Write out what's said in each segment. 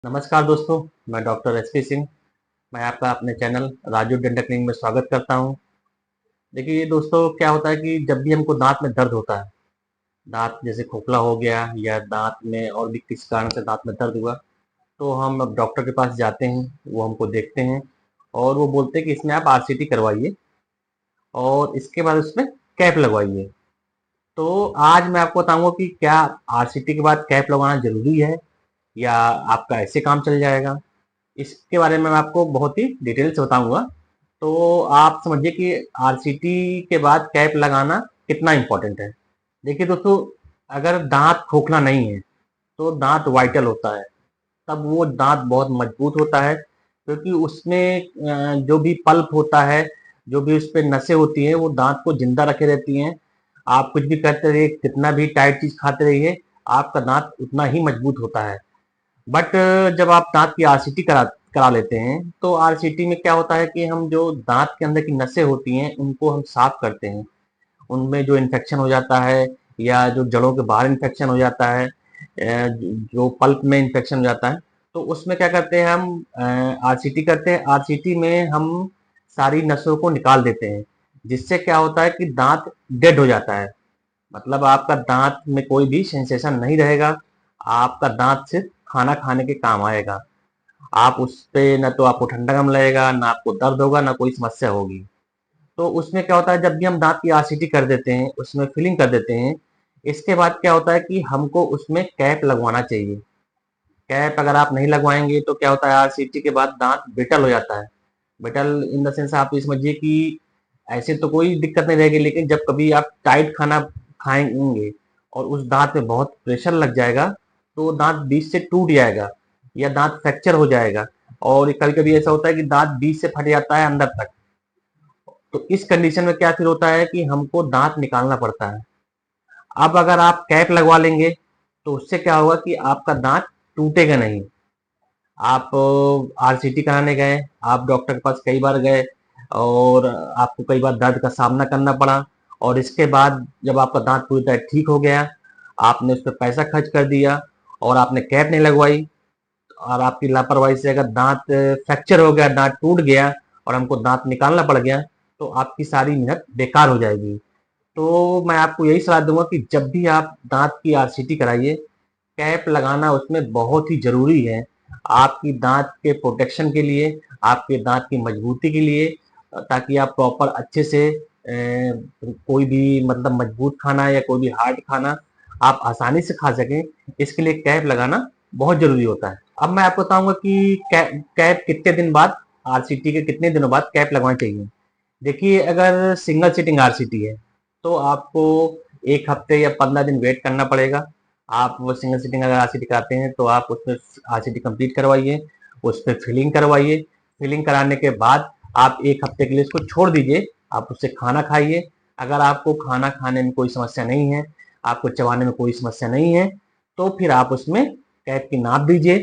नमस्कार दोस्तों, मैं डॉक्टर एसपी सिंह। मैं आपका अपने चैनल राजू डेंटल क्लिनिक में स्वागत करता हूं। देखिए दोस्तों, क्या होता है कि जब भी हमको दांत में दर्द होता है, दांत जैसे खोखला हो गया या दांत में और भी किसी कारण से दांत में दर्द हुआ, तो हम अब डॉक्टर के पास जाते हैं। वो हमको देखते हैं और वो बोलते हैं कि इसमें आप आरसीटी करवाइए और इसके बाद उसमें कैप लगवाइए। तो आज मैं आपको बताऊंगा कि क्या आरसीटी के बाद कैप लगवाना जरूरी है या आपका ऐसे काम चल जाएगा। इसके बारे में मैं आपको बहुत ही डिटेल से बताऊंगा। तो आप समझिए कि आरसीटी के बाद कैप लगाना कितना इम्पोर्टेंट है। देखिए दोस्तों, अगर दांत खोखला नहीं है तो दांत वाइटल होता है, तब वो दांत बहुत मजबूत होता है, क्योंकि उसमें जो भी पल्प होता है, जो भी उस पे नसें होती हैं, वो दांत को जिंदा रखे रहती हैं। आप कुछ भी करते रहिए, कितना भी टाइट चीज खाते रहिए, आपका दांत उतना ही मजबूत होता है। बट जब आप दांत की आरसीटी करा करा लेते हैं, तो आरसीटी में क्या होता है कि हम जो दांत के अंदर की नसें होती हैं उनको हम साफ करते हैं। उनमें जो इन्फेक्शन हो जाता है या जो जड़ों के बाहर इन्फेक्शन हो जाता है, जो पल्प में इन्फेक्शन हो जाता है, तो उसमें क्या करते हैं, हम आरसीटी करते हैं। आरसीटी में हम सारी नसों को निकाल देते हैं, जिससे क्या होता है कि दांत डेड हो जाता है। मतलब आपका दांत में कोई भी सेंसेशन नहीं रहेगा। आपका दांत सिर्फ खाना खाने के काम आएगा। आप उस पे न तो आपको ठंडा कम लगेगा, ना आपको दर्द होगा, ना कोई समस्या होगी। तो उसमें क्या होता है, जब भी हम दांत की आरसीटी कर देते हैं, उसमें फिलिंग कर देते हैं, इसके बाद क्या होता है कि हमको उसमें कैप लगवाना चाहिए। कैप अगर आप नहीं लगवाएंगे तो क्या होता है, आरसीटी के बाद दांत ब्रिटल हो जाता है। ब्रिटल इन द सेंस आप ये समझिए कि ऐसे तो कोई दिक्कत नहीं रहेगी, लेकिन जब कभी आप टाइट खाना खाएंगे और उस दांत में बहुत प्रेशर लग जाएगा, तो दांत बीच से टूट जाएगा या दांत फ्रैक्चर हो जाएगा। और कभी कभी ऐसा होता है कि दांत बीच से फट जाता है अंदर तक। तो इस कंडीशन में क्या फिर होता है कि हमको दांत निकालना पड़ता है। अब अगर आप कैप लगवा लेंगे तो उससे क्या होगा कि आपका दांत टूटेगा नहीं। आप आरसीटी कराने गए, आप डॉक्टर के पास कई बार गए और आपको कई बार दर्द का सामना करना पड़ा, और इसके बाद जब आपका दांत पूरी तरह ठीक हो गया, आपने उस पर पैसा खर्च कर दिया और आपने कैप नहीं लगवाई, और आपकी लापरवाही से अगर दांत फ्रैक्चर हो गया, दांत टूट गया और हमको दांत निकालना पड़ गया, तो आपकी सारी मेहनत बेकार हो जाएगी। तो मैं आपको यही सलाह दूंगा कि जब भी आप दांत की आरसीटी कराइए, कैप लगाना उसमें बहुत ही जरूरी है। आपकी दांत के प्रोटेक्शन के लिए, आपके दांत की मजबूती के लिए, ताकि आप प्रॉपर अच्छे से कोई भी मतलब मजबूत खाना या कोई भी हार्ड खाना आप आसानी से खा सकें, इसके लिए कैप लगाना बहुत जरूरी होता है। अब मैं आपको बताऊंगा कि कैप कितने दिन बाद, आरसीटी के कितने दिनों बाद कैप लगवानी चाहिए। देखिए, अगर सिंगल सीटिंग आरसीटी है तो आपको 1 हफ्ते या 15 दिन वेट करना पड़ेगा। आप वो सिंगल सीटिंग अगर आरसीटी कराते हैं तो आप उसमें आरसीटी कंप्लीट करवाइए, उस पर फिलिंग करवाइए। फिलिंग कराने के बाद आप 1 हफ्ते के लिए इसको छोड़ दीजिए, आप उससे खाना खाइए। अगर आपको खाना खाने में कोई समस्या नहीं है, आपको चबाने में कोई समस्या नहीं है, तो फिर आप उसमें कैप की नाप दीजिए।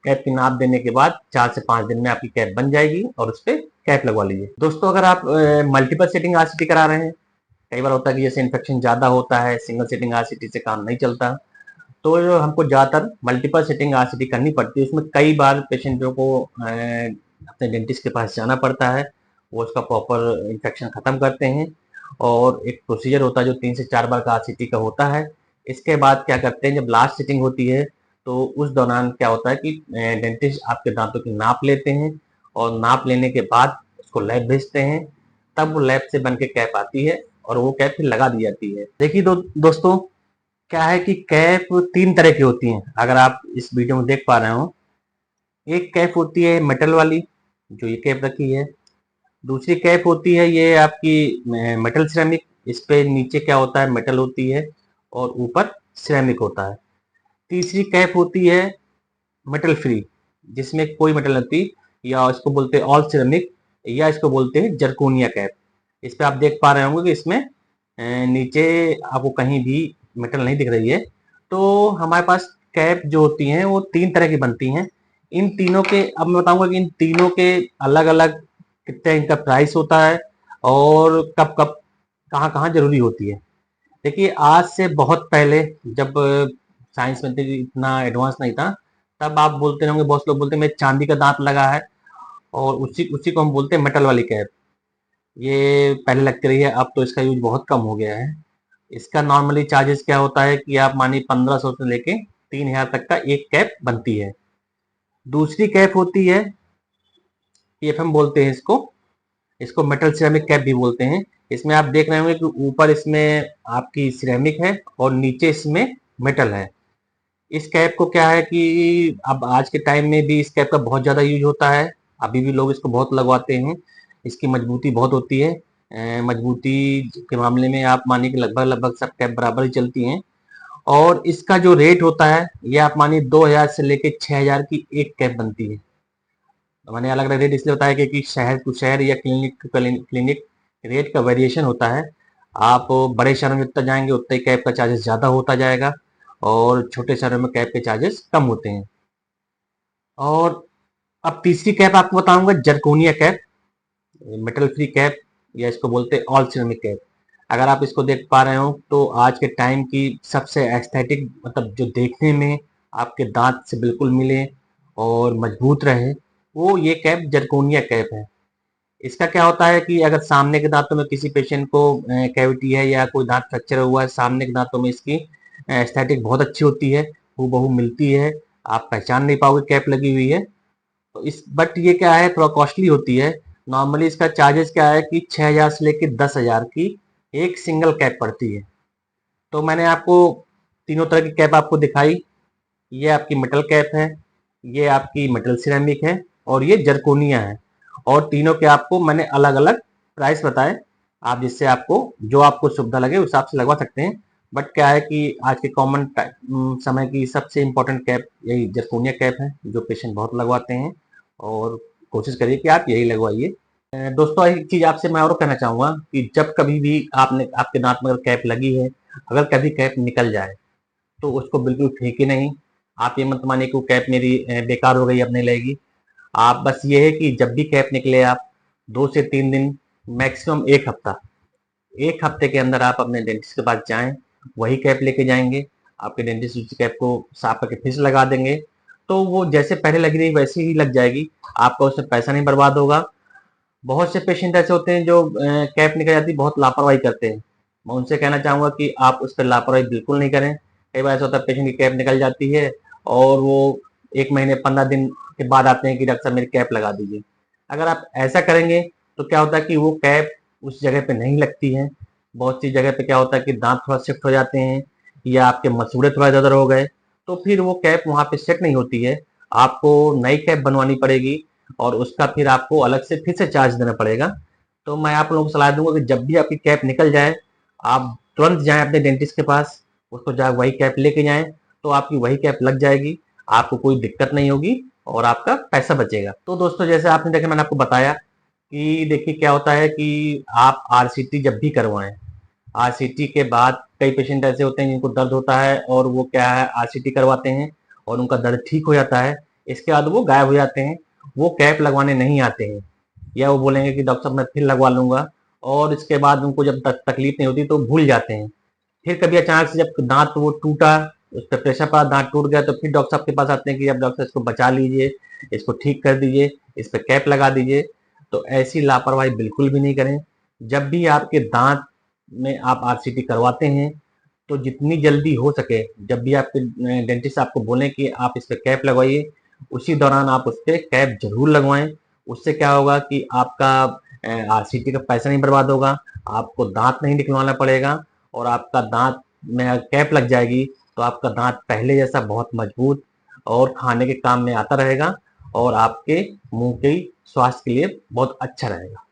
कैप की नाप देने के बाद 4 से 5 दिन में आपकी कैप बन जाएगी और उस पर कैप लगवा लीजिए। दोस्तों, अगर आप मल्टीपल सीटिंग आरसीटी करा रहे हैं, कई बार होता है कि जैसे इन्फेक्शन ज़्यादा होता है, सिंगल सीटिंग आरसीटी से काम नहीं चलता, तो जो हमको ज़्यादातर मल्टीपल सीटिंग आरसीटी करनी पड़ती है। उसमें कई बार पेशेंटों को अपने डेंटिस्ट के पास जाना पड़ता है। वो उसका प्रॉपर इन्फेक्शन ख़त्म करते हैं और एक प्रोसीजर होता है जो 3 से 4 बार का आरसीटी का होता है। इसके बाद क्या करते हैं, जब लास्ट सीटिंग होती है तो उस दौरान क्या होता है कि डेंटिस्ट आपके दांतों की नाप लेते हैं और नाप लेने के बाद उसको लैब भेजते हैं। तब वो लैब से बन के कैप आती है और वो कैप फिर लगा दी जाती है। देखिए दोस्तों, क्या है कि कैप 3 तरह की होती हैं, अगर आप इस वीडियो में देख पा रहे हो। एक कैप होती है मेटल वाली, जो ये कैप रखी है। दूसरी कैप होती है ये आपकी मेटल सिरेमिक, इस पे नीचे क्या होता है, मेटल होती है और ऊपर सिरेमिक होता है। तीसरी कैप होती है मेटल फ्री, जिसमें कोई मेटल नहीं होती, या इसको बोलते हैं ऑल सिरेमिक, या इसको बोलते हैं जरकोनिया कैप। इस पे आप देख पा रहे होंगे कि इसमें नीचे आपको कहीं भी मेटल नहीं दिख रही है। तो हमारे पास कैप जो होती हैं वो 3 तरह की बनती हैं। इन तीनों के अब मैं बताऊंगा कि इन तीनों के अलग अलग कितने इनका प्राइस होता है और कब कब कहाँ कहाँ जरूरी होती है। देखिए, आज से बहुत पहले, जब साइंस में इतना एडवांस नहीं था, तब आप बोलते होंगे, बहुत लोग बोलते हैं मेरे चांदी का दांत लगा है, और उसी उसी को हम बोलते हैं मेटल वाली कैप। ये पहले लगती रही है, अब तो इसका यूज बहुत कम हो गया है। इसका नॉर्मली चार्जेस क्या होता है कि आप मानिए 1500 से लेके 3000 तक का एक कैप बनती है। दूसरी कैप होती है, पीएफएम बोलते हैं इसको। इसको मेटल सिरेमिक कैप भी बोलते हैं। इसमें आप देख रहे होंगे कि ऊपर इसमें आपकी सिरेमिक है और नीचे इसमें मेटल है। इस कैप को क्या है कि अब आज के टाइम में भी इस कैप का बहुत ज़्यादा यूज होता है। अभी भी लोग इसको बहुत लगवाते हैं। इसकी मजबूती बहुत होती है। मजबूती के मामले में आप मानिए कि लगभग लगभग सब कैप बराबर ही चलती हैं। और इसका जो रेट होता है, ये आप मानिए 2000 से लेके 6000 की एक कैप बनती है। तो मैंने अलग अलग रेट इसलिए बताया कि शहर टू शहर या क्लिनिक टू क्लिनिक रेट का वेरिएशन होता है। आप बड़े शहरों में जितना जाएंगे उतना ही कैब का चार्जेस ज़्यादा होता जाएगा, और छोटे शहरों में कैब के चार्जेस कम होते हैं। और अब तीसरी कैप आपको बताऊंगा, जरकोनिया कैप, मेटल फ्री कैप, या इसको बोलते हैं ऑल सिरेमिक कैप। अगर आप इसको देख पा रहे हो तो आज के टाइम की सबसे एस्थेटिक, मतलब जो देखने में आपके दांत से बिल्कुल मिले और मजबूत रहे, वो ये कैप जरकोनिया कैप है। इसका क्या होता है कि अगर सामने के दांतों में किसी पेशेंट को कैविटी है या कोई दांत फ्रैक्चर हुआ है, सामने के दांतों में इसकी एस्थेटिक बहुत अच्छी होती है, हूबहू मिलती है, आप पहचान नहीं पाओगे कैप लगी हुई है। तो इस बट ये क्या है, थोड़ा कॉस्टली होती है। नॉर्मली इसका चार्जेस क्या है कि 6000 से लेकर 10,000 की एक सिंगल कैप पड़ती है। तो मैंने आपको तीनों तरह की कैप आपको दिखाई। ये आपकी मेटल कैप है, ये आपकी मेटल सिरेमिक है, और ये जरकोनिया है। और तीनों के आपको मैंने अलग अलग प्राइस बताए। आप जिससे आपको जो आपको सुविधा लगे उस हिसाब से लगवा सकते हैं। बट क्या है कि आज के कॉमन समय की सबसे इम्पोर्टेंट कैप यही जरकोनिया कैप है, जो पेशेंट बहुत लगवाते हैं, और कोशिश करिए कि आप यही लगवाइए। दोस्तों, एक चीज आपसे मैं और कहना चाहूंगा कि जब कभी भी आपने आपके दांत में अगर कैप लगी है, अगर कभी कैप निकल जाए तो उसको बिल्कुल फेंके नहीं। आप ये मत मानिए कि वो कैप मेरी बेकार हो गई, अब नहीं लगेगी। आप बस ये है कि जब भी कैप निकले आप 2 से 3 दिन, मैक्सिमम एक हफ्ते के अंदर आप अपने डेंटिस्ट के पास जाएं, वही कैप लेके जाएंगे। आपके डेंटिस्ट उस कैप को साफ करके फिर से लगा देंगे, तो वो जैसे पहले लगी रही वैसे ही लग जाएगी। आपका उससे पैसा नहीं बर्बाद होगा। बहुत से पेशेंट ऐसे होते हैं जो कैप निकल जाती है, बहुत लापरवाही करते हैं। मैं उनसे कहना चाहूंगा कि आप उस पर लापरवाही बिल्कुल नहीं करें। कई बार ऐसा होता है पेशेंट की कैप निकल जाती है और वो 1 महीने 15 दिन के बाद आते हैं कि डॉक्टर साहब मेरी कैप लगा दीजिए। अगर आप ऐसा करेंगे तो क्या होता है कि वो कैप उस जगह पे नहीं लगती है। बहुत सी जगह पे क्या होता है कि दांत थोड़ा शिफ्ट हो जाते हैं, या आपके मसूड़े थोड़ा इधर हो गए, तो फिर वो कैप वहां पे सेट नहीं होती है। आपको नई कैप बनवानी पड़ेगी, और उसका फिर आपको अलग से फिर से चार्ज देना पड़ेगा। तो मैं आप लोगों को सलाह दूंगा कि जब भी आपकी कैप निकल जाए, आप तुरंत जाएं अपने डेंटिस्ट के पास, उसको जा वही कैप लेके जाएं, तो आपकी वही कैप लग जाएगी। आपको कोई दिक्कत नहीं होगी, और आपका पैसा बचेगा। तो दोस्तों, जैसे आपने देखा, मैंने आपको बताया कि देखिए क्या होता है कि आप आरसीटी जब भी करवाएं, आरसीटी के बाद कई पेशेंट ऐसे होते हैं जिनको दर्द होता है, और वो क्या है आरसीटी करवाते हैं और उनका दर्द ठीक हो जाता है, इसके बाद वो गायब हो जाते हैं, वो कैप लगवाने नहीं आते हैं, या वो बोलेंगे कि डॉक्टर साहब मैं फिर लगवा लूंगा, और इसके बाद उनको जब तक तकलीफ नहीं होती तो भूल जाते हैं। फिर कभी अचानक से जब दांत वो टूटा, उस पर प्रेशर पड़ा, दांत टूट गया, तो फिर डॉक्टर साहब के पास आते हैं कि अब डॉक्टर इसको बचा लीजिए, इसको ठीक कर दीजिए, इस पर कैप लगा दीजिए। तो ऐसी लापरवाही बिल्कुल भी नहीं करें। जब भी आपके दांत में आप आरसीटी करवाते हैं, तो जितनी जल्दी हो सके, जब भी आपके डेंटिस्ट आपको बोले कि आप इस पे कैप लगवाइए, उसी दौरान आप उस पे कैप जरूर लगवाएं। उससे क्या होगा कि आपका आरसीटी का पैसा नहीं बर्बाद होगा, आपको दांत नहीं निकलवाना पड़ेगा, और आपका दांत में अगर कैप लग जाएगी तो आपका दांत पहले जैसा बहुत मजबूत और खाने के काम में आता रहेगा, और आपके मुंह के स्वास्थ्य के लिए बहुत अच्छा रहेगा।